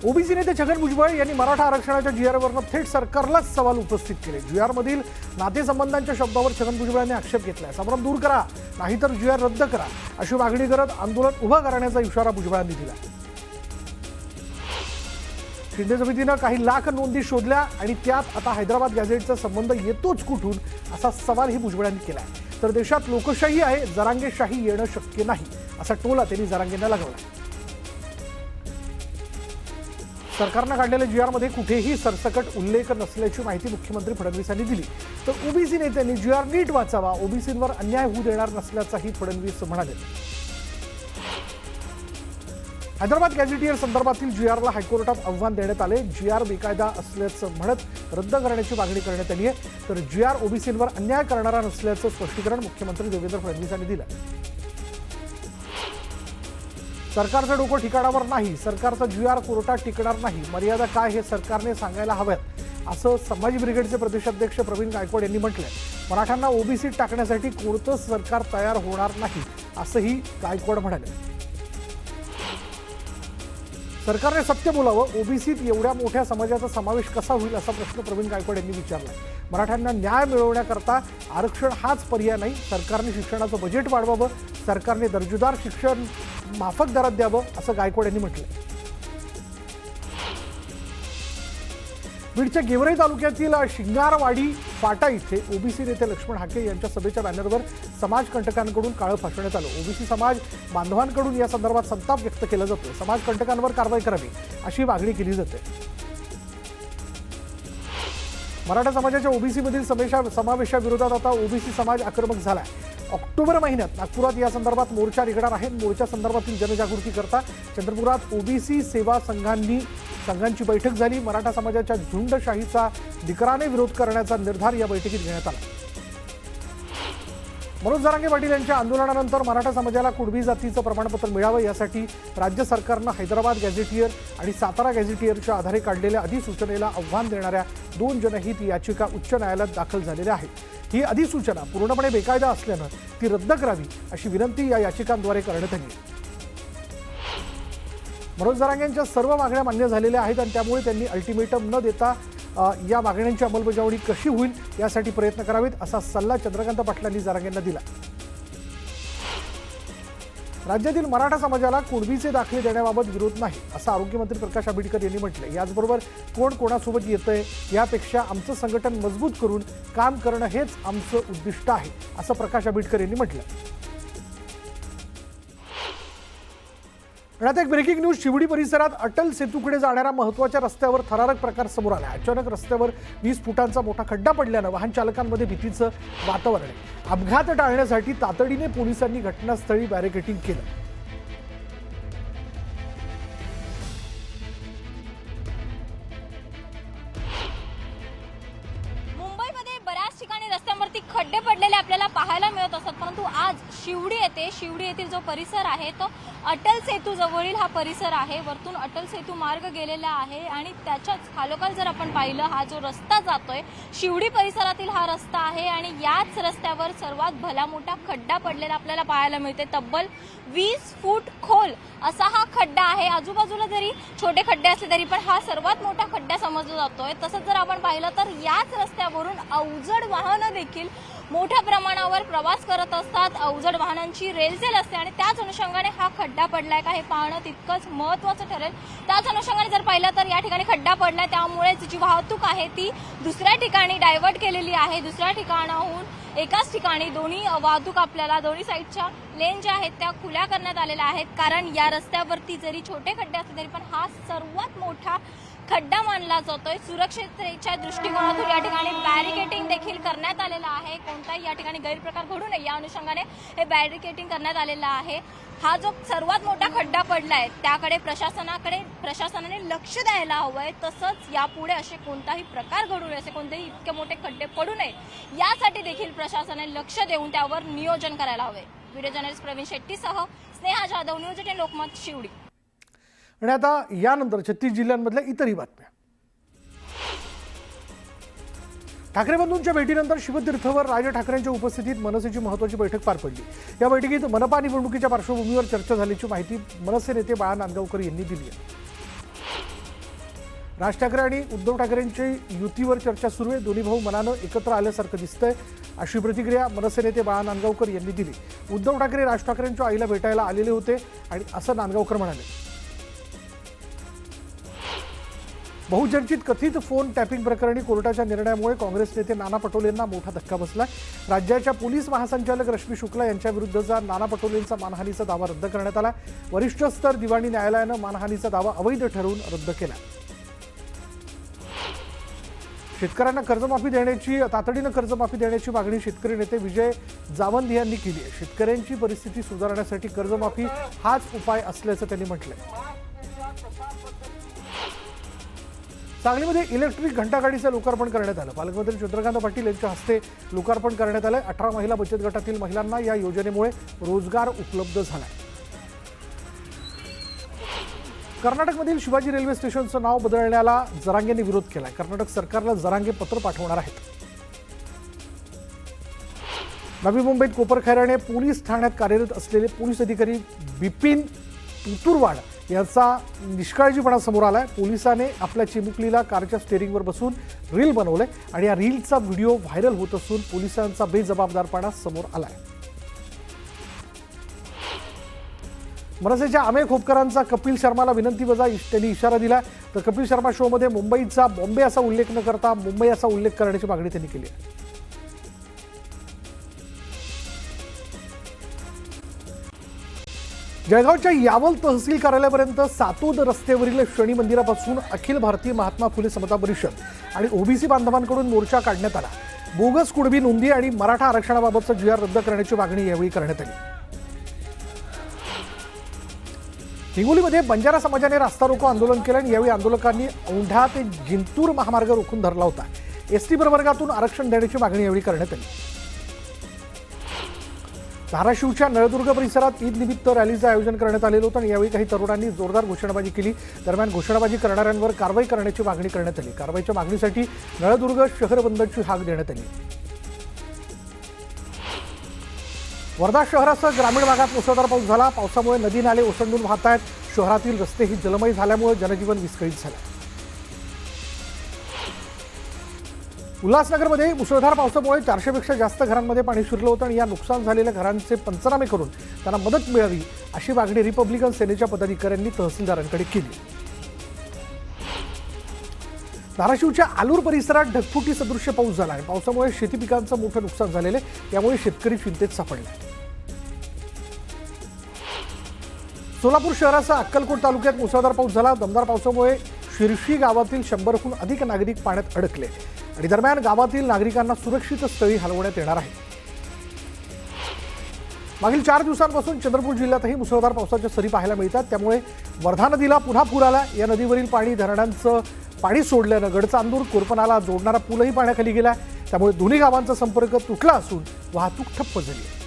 OBC नेते छगन भुजबळ यांनी मराठा आरक्षणाच्या जीआरवरनं थेट सरकारलाच सवाल उपस्थित केले। जीआरमधील नातेसंबंधांच्या शब्दावर छगन भुजबळ यांनी आक्षेप घेतलाय। संभ्रम दूर करा, नाहीतर जीआर रद्द करा अशी मागणी करत आंदोलन उभं करण्याचा इशारा भुजबळांनी दिला। शिंदे समितीनं काही लाख नोंदी शोधल्या आणि त्यात आता हैदराबाद गॅझेटचा संबंध येतोच कुठून असा सवालही भुजबळांनी केलाय। तर देशात लोकशाही आहे, जरांगेशाही येणं शक्य नाही असा टोला त्यांनी जरांगेंना लगावला। सरकारनं काढलेल्या जीआरमध्ये कुठेही सरसकट उल्लेख नसल्याची माहिती मुख्यमंत्री फडणवीस यांनी दिली। तर ओबीसी नेत्यांनी जीआर नीट वाचावा, ओबीसींवर अन्याय होऊ देणार नसल्याचाही फडणवीस म्हणाले। हैदराबाद गॅझेटियर संदर्भातील जीआरला हायकोर्टात आव्हान देण्यात आले। जीआर बेकायदा असल्याचं म्हणत रद्द करण्याची मागणी करण्यात आली आहे। तर जीआर ओबीसींवर अन्याय करणारा नसल्याचं स्पष्टीकरण मुख्यमंत्री देवेंद्र फडणवीस यांनी दिलं। सरकारचं डोकं ठिकाणावर नाही, सरकारचा जीआर कोर्टात टिकणार नाही, मर्यादा काय हे सरकारने सांगायला हव्यात असं संभाजी ब्रिगेडचे प्रदेशाध्यक्ष प्रवीण गायकवाड यांनी म्हटलंय। मराठ्यांना ओबीसीत टाकण्यासाठी कोणतंच सरकार तयार होणार नाही असंही गायकवाड म्हणाले। सरकारने सत्य बोलावं, ओबीसीत एवढ्या मोठ्या समाजाचा समावेश कसा होईल असा प्रश्न प्रवीण गायकवाड यांनी विचारला। मराठ्यांना न्याय मिळवण्याकरता आरक्षण हाच पर्याय नाही, सरकारने शिक्षणाचं बजेट वाढवावं, सरकारने दर्जेदार शिक्षण माफक दरात द्यावं असं गायकवाड यांनी म्हटलं। बीडच्या गेवराई तालुक्यातील शिंगारवाडी फाटा इथे ओबीसी नेते लक्ष्मण हाके यांच्या सभेच्या बॅनरवर समाजकंटकांकडून काळं फासण्यात आलं। ओबीसी समाज बांधवांकडून या संदर्भात संताप व्यक्त केला जातो। समाजकंटकांवर कारवाई करावी अशी मागणी केली जाते। मराठा समाजाच्या ओबीसीमधील समावेशाविरोधात आता ओबीसी समाज आक्रमक झालाय। ऑक्टोबर महिन्यात नागपुरात या संदर्भात मोर्चा निघणार आहे। मोर्चा संदर्भातील जनजागृती करता चंद्रपुरात ओबीसी सेवा संघांची बैठक झाली। मराठा समाजाच्या झुंडशाहीचा निकराने विरोध करण्याचा निर्धार या बैठकीत घेण्यात आला। मनोज जरांगे पाटील यांच्या आंदोलनानंतर मराठा समाजाला कुणबी जातीचं प्रमाणपत्र मिळावं यासाठी राज्य सरकारनं हैदराबाद गॅझेटियर आणि सातारा गॅझेटियरच्या आधारे काढलेल्या अधिसूचनेला आव्हान देणाऱ्या 2 जनहित याचिका उच्च न्यायालयात दाखल झालेल्या आहेत। ही अधिसूचना पूर्णपणे बेकायदा असल्यानं ती रद्द करावी अशी विनंती या याचिकांद्वारे करण्यात आली आहे। मनोज जरांगेंच्या सर्व मागण्या मान्य झालेल्या आहेत आणि त्यामुळे त्यांनी अल्टिमेटम न देता या मागण्यांची अंमलबजावणी कशी होईल यासाठी प्रयत्न करावेत असा सल्ला चंद्रकांत पाटलांनी जरांगेंना दिला। राज्यातील मराठा समाजाला कुणबीचे दाखले देण्याबाबत विरोध नाही असं आरोग्यमंत्री प्रकाश आंबेडकर यांनी म्हटलंय। याचबरोबर कोण कोणासोबत येतंय यापेक्षा आमचं संघटन मजबूत करून काम करणं हेच आमचं उद्दिष्ट आहे असं प्रकाश आंबेडकर यांनी म्हटलं। आता एक ब्रेकिंग न्यूज। शिवडी परिसरात अटल सेतूकडे जाणाऱ्या महत्त्वाच्या रस्त्यावर थरारक प्रकार समोर आला। अचानक रस्त्यावर 20 फुटांचा मोठा खड्डा पडल्यानं वाहन चालकांमध्ये भीतीचं वातावरण आहे। अपघात टाळण्यासाठी तातडीने पोलिसांनी घटनास्थळी बॅरिकेडिंग केलं। बऱ्याच ठिकाणी रस्त्यांवरती खड्डे पडलेले आपल्याला पाहायला मिळत असतात, परंतु आज शिवडी येथील जो परिसर आहे तो अटल सेतू जवळील हा परिसर आहे। वरतून अटल सेतू मार्ग गेलेला आहे आणि त्याच्याच खालोखाल जर आपण पाहिलं हा जो रस्ता जातोय शिवडी परिसरातील हा रस्ता आहे आणि याच रस्त्यावर सर्वात भला मोठा खड्डा पडलेला आपल्याला पाहायला मिळते। तब्बल 20 फूट खोल असा हा खड्डा आहे। आजूबाजूला जरी छोटे खड्डे असले तरी पण हा सर्वात मोठा खड्डा समजला जातोय। तसंच जर आपण पाहिलं तर याच रस्त्यावरून अवजड वाहनं देखील मोठ्या प्रमाणावर प्रवास करत असतात। अवजड वाहनांची रेलचेल असते आणि त्याच अनुषंगाने हा खड्डा पडलाय का हे पाहणं तितकंच महत्त्वाचं ठरेल। त्याच अनुषंगाने जर पाहिलं तर या ठिकाणी खड्डा पडलाय त्यामुळे जी वाहतूक आहे ती दुसऱ्या ठिकाणी डायव्हर्ट केलेली आहे। दुसऱ्या ठिकाणाहून एकाच ठिकाणी दोन्ही वाहतूक आपल्याला दोन्ही साईडच्या लेन ज्या आहेत त्या खुल्या करण्यात आलेल्या आहेत, कारण या रस्त्यावरती जरी छोटे खड्डे असले तरी पण हा सर्वात मोठा खड्डा मानला जातोय। सुरक्षिततेच्या दृष्टिकोनातून या ठिकाणी बॅरिकेडिंग देखील करण्यात आलेलं आहे। कोणताही या ठिकाणी गैरप्रकार घडू नये या अनुषंगाने हे बॅरिकेडिंग करण्यात आलेलं आहे। हा जो सर्वात मोठा खड्डा पडलाय त्याकडे प्रशासनाने लक्ष द्यायला हवंय। तसंच यापुढे असे कोणताही प्रकार घडू नये, असे कोणतेही इतके मोठे खड्डे पडू नये यासाठी देखील प्रशासनाने लक्ष देऊन त्यावर नियोजन करायला हवे। व्हिडिओ जर्नलिस्ट प्रवीण शेट्टीसह स्नेहा जाधव, न्यूज 18 लोकमत, शिवडी। आणि आता यानंतर 36 जिल्ह्यांमधल्या इतरही बातम्या। ठाकरे बंधूंच्या भेटीनंतर शिवतीर्थवर राज ठाकरेंच्या उपस्थितीत मनसेची महत्त्वाची बैठक पार पडली। या बैठकीत मनपा निवडणुकीच्या पार्श्वभूमीवर चर्चा झाल्याची माहिती मनसे नेते बाळा नांदगावकर यांनी दिली आहे। राज ठाकरे आणि उद्धव ठाकरेंची युतीवर चर्चा सुरू आहे. दोन्ही भाऊ मनानं एकत्र आल्यासारखं दिसतंय, अशी प्रतिक्रिया मनसे नेते बाळा नांदगावकर यांनी दिली. उद्धव ठाकरे राज ठाकरेंच्या आईला भेटायला आलेले होते आणि असं नांदगावकर म्हणाले. बहुचर्चित कथित फोन टॅपिंग प्रकरणी कोर्टाच्या निर्णयामुळे काँग्रेस नेते नाना पटोलेंना मोठा धक्का बसला. राज्याच्या पोलीस महासंचालक रश्मी शुक्ला यांच्याविरुद्धचा नाना पटोलेंचा मानहानीचा दावा रद्द करण्यात आला. वरिष्ठ स्तर दिवाणी न्यायालयानं मानहानीचा दावा अवैध ठरवून रद्द केला. शेतकऱ्यांना तातडीनं कर्जमाफी देण्याची मागणी शेतकरी नेते विजय जावंद यांनी केली आहे. शेतकऱ्यांची परिस्थिती सुधारण्यासाठी कर्जमाफी हाच उपाय असल्याचं त्यांनी म्हटलंय. सांगलीमध्ये इलेक्ट्रिक घंटागाडीचं लोकार्पण करण्यात आलं. पालकमंत्री चंद्रकांत पाटील यांच्या हस्ते लोकार्पण करण्यात आलं. 18 महिला बचत गटातील महिलांना या योजनेमुळे रोजगार उपलब्ध झाला. कर्नाटकमधील शिवाजी रेल्वे स्टेशनचं नाव बदलण्याला जरांगेंनी विरोध केलाय. कर्नाटक सरकारला जरांगे पत्र पाठवणार आहेत. नवी मुंबईत कोपरखैरणे पोलीस ठाण्यात कार्यरत असलेले पोलीस अधिकारी बिपिन तुतुरवाड याचा निष्काळजीपणा समोर आलाय. पोलिसाने आपल्या चिमुकलीला कारच्या स्टेअरिंगवर बसून रील बनवलंय आणि या रीलचा व्हिडिओ व्हायरल होत असून पोलिसांचा बेजबाबदारपणा समोर आलाय. मनसेच्या अमेय खोपकरांचा कपिल शर्माला विनंतीवजा त्यांनी इशारा दिला. तर कपिल शर्मा शोमध्ये मुंबईचा बॉम्बे असा उल्लेख न करता मुंबई असा उल्लेख करण्याची मागणी त्यांनी केली आहे. जळगावच्या यावल तहसील कार्यालयापर्यंत सातोद रस्त्यावरील शनी मंदिरापासून अखिल भारतीय महात्मा फुले समता परिषद आणि ओबीसी बांधवांकडून मोर्चा काढण्यात आला. बोगस कुणबी नोंदी आणि मराठा आरक्षणाबाबतचा GR रद्द करण्याची मागणी यावेळी करण्यात आली. हिंगोलीमध्ये बंजारा समाजाने रास्ता रोको आंदोलन केलं आणि यावेळी आंदोलकांनी औंढा ते जिंतूर महामार्ग रोखून धरला होता. एसटी प्रवर्गातून आरक्षण देण्याची मागणी यावेळी करण्यात आली. धाराशिवच्या नळदुर्ग परिसरात ईद निमित्त रॅलीचं आयोजन करण्यात आलेलं होतं आणि यावेळी काही तरुणांनी जोरदार घोषणाबाजी केली. दरम्यान घोषणाबाजी करणाऱ्यांवर कारवाई करण्याची मागणी करण्यात आली. कारवाईच्या मागणीसाठी नळदुर्ग शहर बंदची हाक देण्यात आली. वर्धा शहरासह ग्रामीण भागात मुसळधार पाऊस झाला. पावसामुळे नदी नाले ओसंडून वाहत आहेत. शहरातील रस्तेही जलमय झाल्यामुळे जनजीवन विस्कळीत झालं. उल्हासनगरमध्ये मुसळधार पावसामुळे 400पेक्षा जास्त घरांमध्ये पाणी शिरलं होतं आणि या नुकसान झालेल्या घरांचे पंचनामे करून त्यांना मदत मिळावी अशी मागणी रिपब्लिकन सेनेच्या पदाधिकाऱ्यांनी तहसीलदारांकडे केली. धाराशिवच्या आलूर परिसरात ढगफुटी सदृश्य पाऊस झाला आहे. पावसामुळे शेती पिकांचं मोठं नुकसान झालेलं आहे. यामुळे शेतकरी चिंतेत सापडले. सोलापूर शहरासह अक्कलकोट तालुक्यात मुसळधार पाऊस झाला. दमदार पावसामुळे शिरशी गावातील 100हून अधिक नागरिक पाण्यात अडकले आणि दरम्यान गावातील नागरिकांना सुरक्षित स्थळी हलवण्यात येणार आहे. मागील 4 दिवसांपासून चंद्रपूर जिल्ह्यातही मुसळधार पावसाच्या सरी पाहायला मिळतात. त्यामुळे वर्धा नदीला पुन्हा पूर आला. या नदीवरील पाणी धरणांचं पाणी सोडल्यानं गडचांदूर कोरपनाला जोडणारा पूलही पाण्याखाली गेला. त्यामुळे दोन्ही गावांचा संपर्क तुटला असून वाहतूक ठप्प झाली आहे.